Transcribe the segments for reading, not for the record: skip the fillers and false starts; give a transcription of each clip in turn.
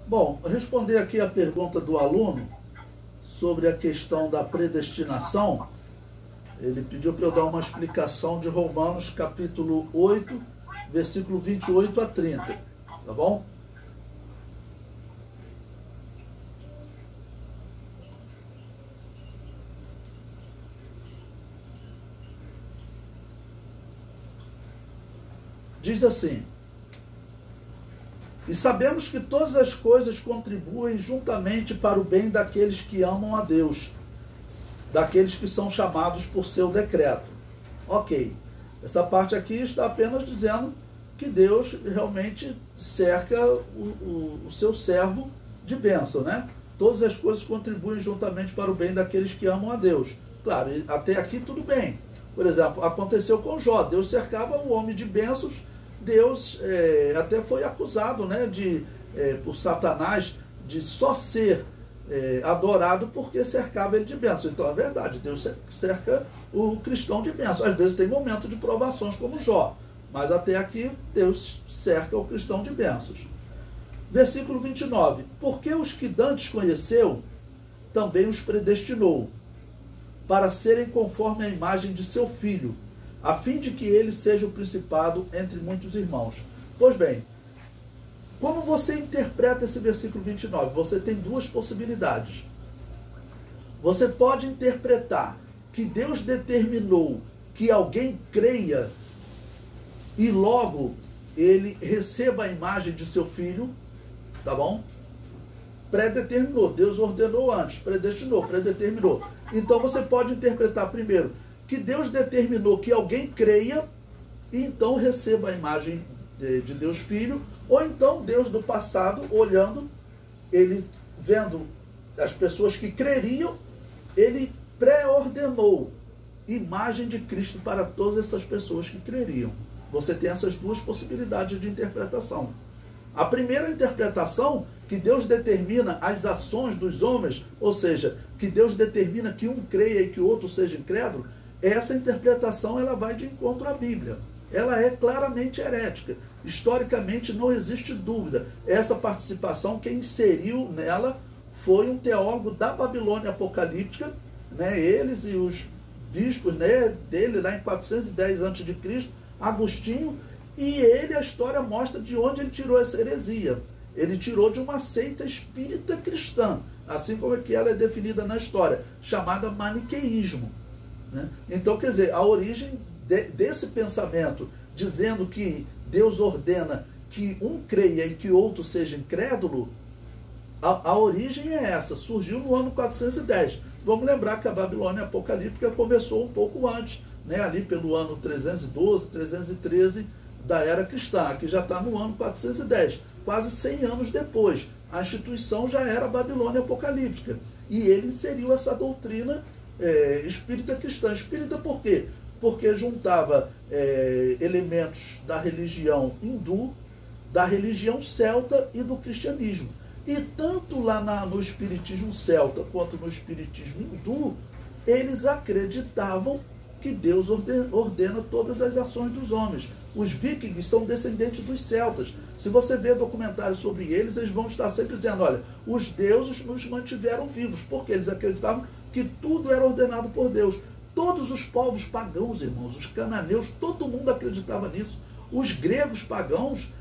Bom, responder aqui a pergunta do aluno sobre a questão da predestinação. Ele pediu para eu dar uma explicação de Romanos capítulo 8, versículo 28 a 30, tá bom? Diz assim: e sabemos que todas as coisas contribuem juntamente para o bem daqueles que amam a Deus, daqueles que são chamados por seu decreto. Ok, essa parte aqui está apenas dizendo que Deus realmente cerca o seu servo de bênção, né? Todas as coisas contribuem juntamente para o bem daqueles que amam a Deus. Claro, até aqui tudo bem. Por exemplo, aconteceu com Jó, Deus cercava o homem de bênçãos. Deus até foi acusado, né, por Satanás de só ser adorado porque cercava ele de bênçãos. Então é verdade, Deus cerca o cristão de bênçãos. Às vezes tem momento de provações como Jó, mas até aqui Deus cerca o cristão de bênçãos. Versículo 29. Porque os que dantes conheceu, também os predestinou, para serem conforme a imagem de seu Filho, a fim de que ele seja o principado entre muitos irmãos. Pois bem, como você interpreta esse versículo 29? Você tem duas possibilidades. Você pode interpretar que Deus determinou que alguém creia e logo ele receba a imagem de seu Filho, tá bom? Predeterminou, Deus ordenou antes, predestinou, predeterminou. Então você pode interpretar primeiro que Deus determinou que alguém creia e então receba a imagem de Deus Filho, ou então Deus do passado, olhando, ele vendo as pessoas que creriam, ele pré-ordenou imagem de Cristo para todas essas pessoas que creriam. Você tem essas duas possibilidades de interpretação. A primeira interpretação, que Deus determina as ações dos homens, ou seja, que Deus determina que um creia e que o outro seja incrédulo, essa interpretação ela vai de encontro à Bíblia. Ela é claramente herética. Historicamente não existe dúvida. Essa participação, quem inseriu nela foi um teólogo da Babilônia apocalíptica, né? Eles e os bispos, né, dele lá em 410 a.C., Agostinho, e ele, a história mostra de onde ele tirou essa heresia. Ele tirou de uma seita espírita cristã, assim como é que ela é definida na história, chamada maniqueísmo. Então, quer dizer, a origem desse pensamento, dizendo que Deus ordena que um creia e que outro seja incrédulo, a origem é essa, surgiu no ano 410. Vamos lembrar que a Babilônia apocalíptica começou um pouco antes, né, ali pelo ano 312, 313 da era cristã, que já está no ano 410, quase 100 anos depois. A instituição já era a Babilônia apocalíptica, e ele inseriu essa doutrina espírita cristã. Espírita por quê? Porque juntava elementos da religião hindu, da religião celta e do cristianismo. E tanto lá no espiritismo celta quanto no espiritismo hindu, eles acreditavam que Deus ordena todas as ações dos homens. Os vikings são descendentes dos celtas. Se você vê documentários sobre eles, eles vão estar sempre dizendo, olha, os deuses nos mantiveram vivos, porque eles acreditavam que tudo era ordenado por Deus. Todos os povos pagãos, irmãos, os cananeus, todo mundo acreditava nisso. Os gregos pagãos,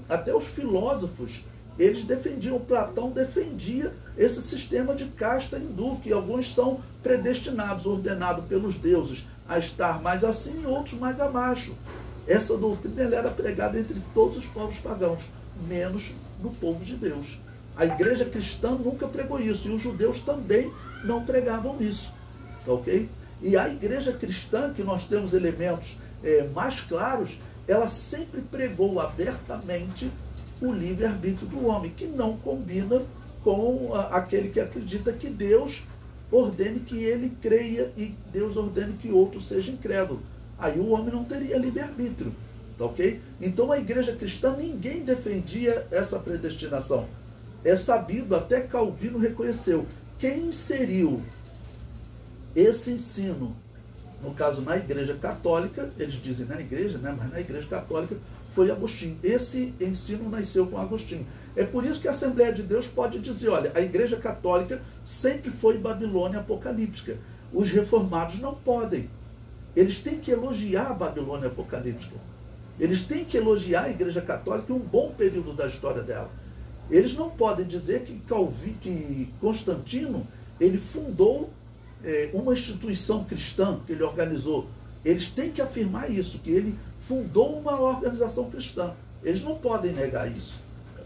até os filósofos, eles defendiam, Platão defendia esse sistema de casta hindu, que alguns são predestinados, ordenados pelos deuses a estar mais acima e outros mais abaixo. Essa doutrina ela era pregada entre todos os povos pagãos, menos no povo de Deus. A igreja cristã nunca pregou isso, e os judeus também não pregavam isso, tá ok? E a igreja cristã, que nós temos elementos mais claros, ela sempre pregou abertamente o livre-arbítrio do homem, que não combina com aquele que acredita que Deus ordene que ele creia e Deus ordene que outro seja incrédulo. Aí o homem não teria livre-arbítrio, tá ok? Então a igreja cristã, ninguém defendia essa predestinação. É sabido, até Calvino reconheceu, quem inseriu esse ensino No caso, na Igreja Católica, eles dizem na igreja, né? Mas na Igreja Católica foi Agostinho. Esse ensino nasceu com Agostinho. É por isso que a Assembleia de Deus pode dizer, olha, a Igreja Católica sempre foi Babilônia apocalíptica. Os reformados não podem. Eles têm que elogiar a Babilônia apocalíptica. Eles têm que elogiar a Igreja Católica em um bom período da história dela. Eles não podem dizer que Constantino ele fundou uma instituição cristã que ele organizou. Eles têm que afirmar isso, que ele fundou uma organização cristã. Eles não podem negar isso.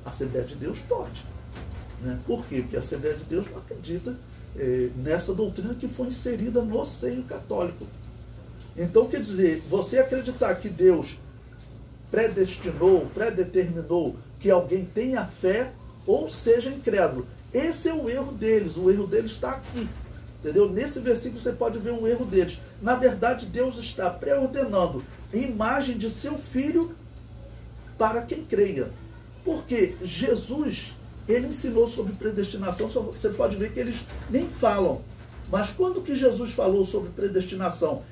A Assembleia de Deus pode. Né? Por quê? Porque a Assembleia de Deus não acredita nessa doutrina que foi inserida no seio católico. Então, quer dizer, você acreditar que Deus predeterminou que alguém tenha fé ou seja incrédulo. Esse é o erro deles. O erro deles está aqui. Entendeu? Nesse versículo você pode ver um erro deles. Na verdade, Deus está pré-ordenando a imagem de seu Filho para quem creia. Porque Jesus, ele ensinou sobre predestinação, você pode ver que eles nem falam. Mas quando que Jesus falou sobre predestinação?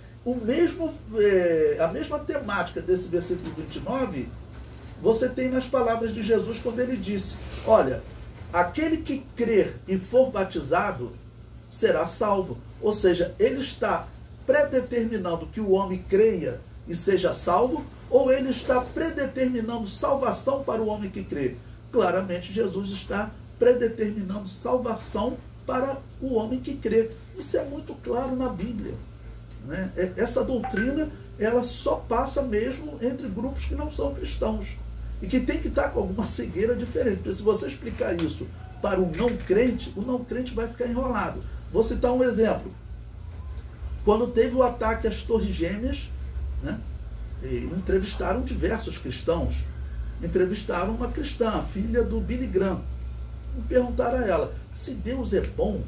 A mesma temática desse versículo 29, você tem nas palavras de Jesus quando ele disse, olha, aquele que crer e for batizado será salvo. Ou seja, ele está predeterminando que o homem creia e seja salvo, ou ele está predeterminando salvação para o homem que crê? Claramente, Jesus está predeterminando salvação para o homem que crê. Isso é muito claro na Bíblia. Né? Essa doutrina, ela só passa mesmo entre grupos que não são cristãos. E que tem que estar com alguma cegueira diferente. Porque se você explicar isso para o não crente vai ficar enrolado. Vou citar um exemplo. Quando teve o ataque às Torres Gêmeas, né, entrevistaram diversos cristãos. Entrevistaram uma cristã, a filha do Billy Graham. E perguntaram a ela, se Deus é bom,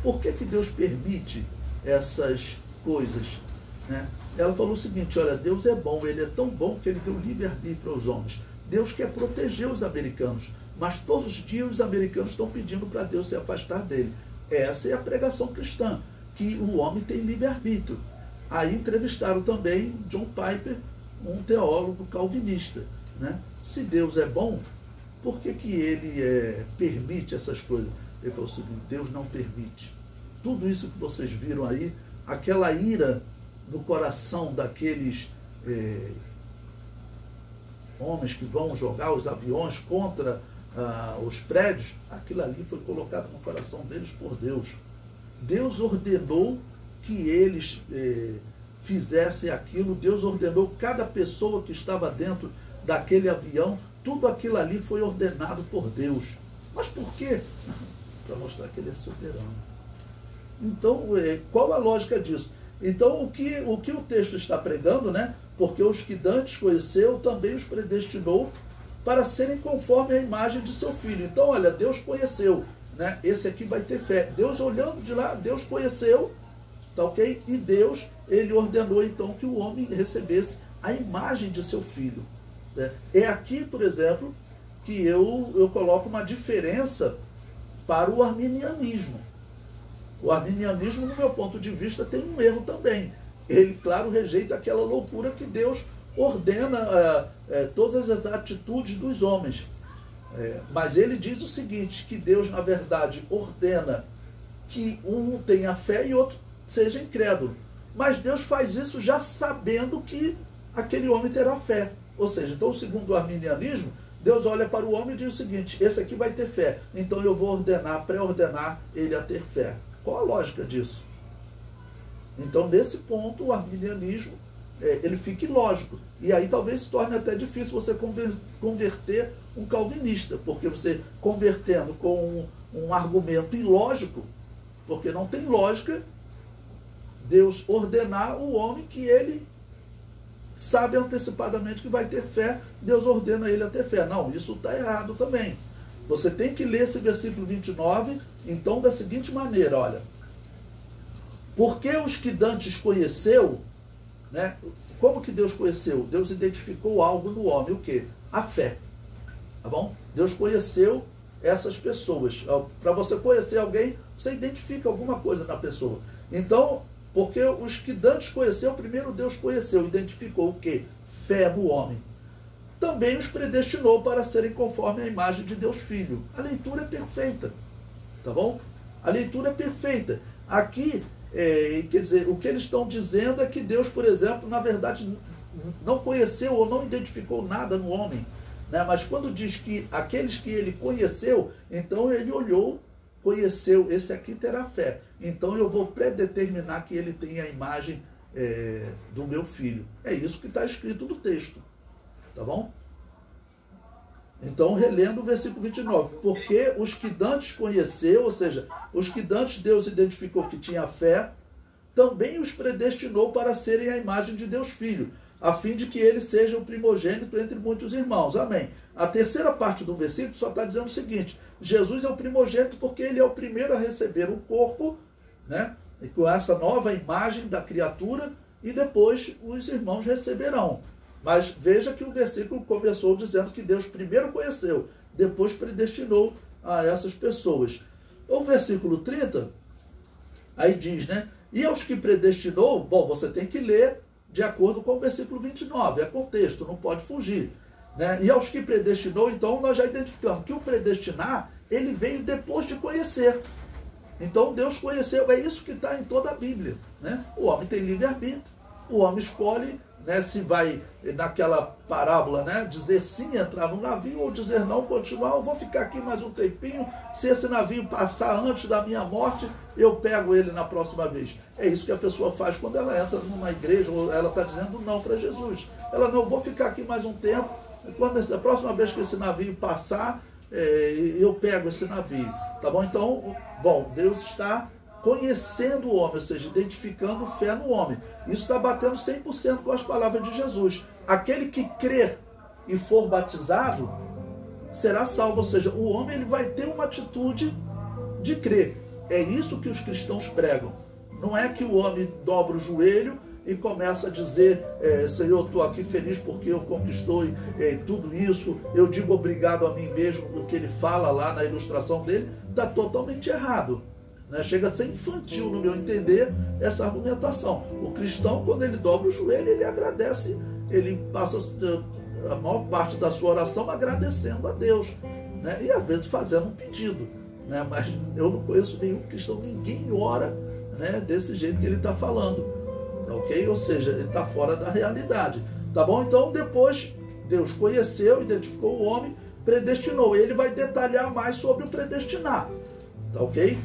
por que Deus permite essas coisas? Né? Ela falou o seguinte, olha, Deus é bom, ele é tão bom que ele deu livre-arbítrio aos homens. Deus quer proteger os americanos, mas todos os dias os americanos estão pedindo para Deus se afastar dele. Essa é a pregação cristã, que o homem tem livre-arbítrio. Aí entrevistaram também John Piper, um teólogo calvinista. Né? Se Deus é bom, por que ele permite essas coisas? Ele falou o seguinte, Deus não permite. Tudo isso que vocês viram aí, aquela ira no coração daqueles homens que vão jogar os aviões contra os prédios, aquilo ali foi colocado no coração deles por Deus. Deus ordenou que eles fizessem aquilo, Deus ordenou cada pessoa que estava dentro daquele avião, tudo aquilo ali foi ordenado por Deus. Mas por quê? Para mostrar que ele é soberano. Então, qual a lógica disso? Então, o que o texto está pregando, né? Porque os que dantes conheceu, também os predestinou para serem conforme a imagem de seu Filho. Então, olha, Deus conheceu, né? Esse aqui vai ter fé. Deus olhando de lá, Deus conheceu, tá ok? E Deus, ele ordenou então que o homem recebesse a imagem de seu Filho. Né? É aqui, por exemplo, que eu coloco uma diferença para o arminianismo. O arminianismo, no meu ponto de vista, tem um erro também. Ele, claro, rejeita aquela loucura que Deus ordena todas as atitudes dos homens. Mas ele diz o seguinte, que Deus, na verdade, ordena que um tenha fé e outro seja incrédulo. Mas Deus faz isso já sabendo que aquele homem terá fé. Ou seja, então, segundo o arminianismo, Deus olha para o homem e diz o seguinte, esse aqui vai ter fé, então eu vou pré-ordenar ele a ter fé. Qual a lógica disso? Então, nesse ponto, o arminianismo, ele fica ilógico. E aí talvez se torne até difícil você converter um calvinista, porque você convertendo com um argumento ilógico, porque não tem lógica, Deus ordenar o homem que ele sabe antecipadamente que vai ter fé, Deus ordena ele a ter fé. Não, isso está errado também. Você tem que ler esse versículo 29, então, da seguinte maneira, olha. Porque os que dantes conheceu, né? Como que Deus conheceu? Deus identificou algo no homem, o quê? A fé. Tá bom? Deus conheceu essas pessoas. Para você conhecer alguém, você identifica alguma coisa na pessoa. Então, Porque os que dantes conheceu, primeiro Deus conheceu, identificou o quê? Fé no homem. Também os predestinou para serem conforme a imagem de Deus Filho. A leitura é perfeita, tá bom? A leitura é perfeita. Aqui, quer dizer, o que eles estão dizendo é que Deus, por exemplo, na verdade, não conheceu ou não identificou nada no homem, né? Mas quando diz que aqueles que ele conheceu, então ele olhou, conheceu, esse aqui terá fé. Então eu vou predeterminar que ele tenha a imagem do meu filho. É isso que está escrito no texto. Tá bom? Então, relendo o versículo 29. Porque os que dantes conheceu, ou seja, os que dantes Deus identificou que tinha fé, também os predestinou para serem a imagem de Deus Filho, a fim de que ele seja o primogênito entre muitos irmãos. Amém. A terceira parte do versículo só está dizendo o seguinte: Jesus é o primogênito porque ele é o primeiro a receber o corpo, né? E com essa nova imagem da criatura, e depois os irmãos receberão. Mas veja que o versículo começou dizendo que Deus primeiro conheceu, depois predestinou a essas pessoas. O versículo 30, aí diz, né? E aos que predestinou, bom, você tem que ler de acordo com o versículo 29, é contexto, não pode fugir, né? E aos que predestinou, então nós já identificamos que o predestinar, ele veio depois de conhecer. Então Deus conheceu, é isso que está em toda a Bíblia, né? O homem tem livre-arbítrio, o homem escolhe, né, se vai naquela parábola, né, dizer sim, entrar no navio, ou dizer não, continuar, eu vou ficar aqui mais um tempinho, se esse navio passar antes da minha morte, eu pego ele na próxima vez. É isso que a pessoa faz quando ela entra numa igreja, ou ela está dizendo não para Jesus. Ela não, vou ficar aqui mais um tempo, quando a próxima vez que esse navio passar, eu pego esse navio. Tá bom? Então, bom, Deus está conhecendo o homem, ou seja, identificando fé no homem. Isso está batendo 100% com as palavras de Jesus. Aquele que crer e for batizado será salvo, ou seja, o homem ele vai ter uma atitude de crer. É isso que os cristãos pregam. Não é que o homem dobra o joelho e começa a dizer, Senhor, estou aqui feliz porque eu conquistou tudo isso, eu digo obrigado a mim mesmo, do que ele fala lá na ilustração dele, está totalmente errado. Né? Chega a ser infantil, no meu entender, essa argumentação. O cristão, quando ele dobra o joelho, ele agradece, ele passa a maior parte da sua oração agradecendo a Deus, né? E às vezes fazendo um pedido, né? Mas eu não conheço nenhum cristão, ninguém ora, né, desse jeito que ele está falando, tá ok? Ou seja, ele está fora da realidade, tá bom? Então depois Deus conheceu, identificou o homem, predestinou. Ele vai detalhar mais sobre o predestinar, tá ok?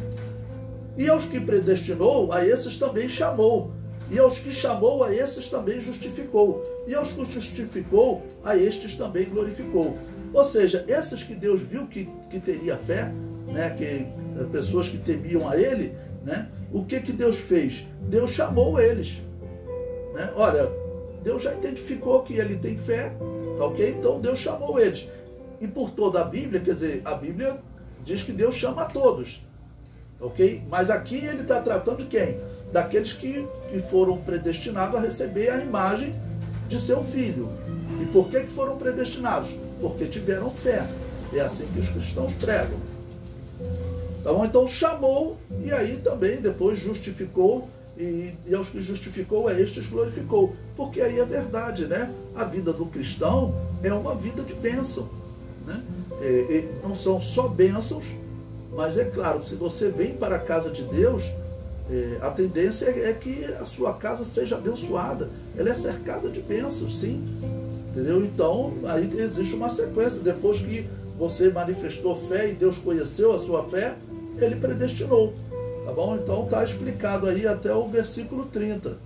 E aos que predestinou, a esses também chamou. E aos que chamou, a esses também justificou. E aos que justificou, a estes também glorificou. Ou seja, esses que Deus viu que teria fé, né, que pessoas que temiam a Ele, né, o que Deus fez? Deus chamou eles. Né? Olha, Deus já identificou que ele tem fé, tá ok? Então Deus chamou eles. E por toda a Bíblia, quer dizer, a Bíblia diz que Deus chama a todos. Ok? Mas aqui ele está tratando de quem? Daqueles que foram predestinados a receber a imagem de seu filho. E por que foram predestinados? Porque tiveram fé. É assim que os cristãos pregam. Tá bom? Então chamou e aí também depois justificou, e aos que justificou, a estes glorificou. Porque aí é verdade, né? A vida do cristão é uma vida de bênção, né? Não são só bênçãos, mas é claro, se você vem para a casa de Deus, a tendência é que a sua casa seja abençoada. Ela é cercada de bênçãos, sim. Entendeu? Então, aí existe uma sequência. Depois que você manifestou fé e Deus conheceu a sua fé, Ele predestinou. Tá bom? Então está explicado aí até o versículo 30.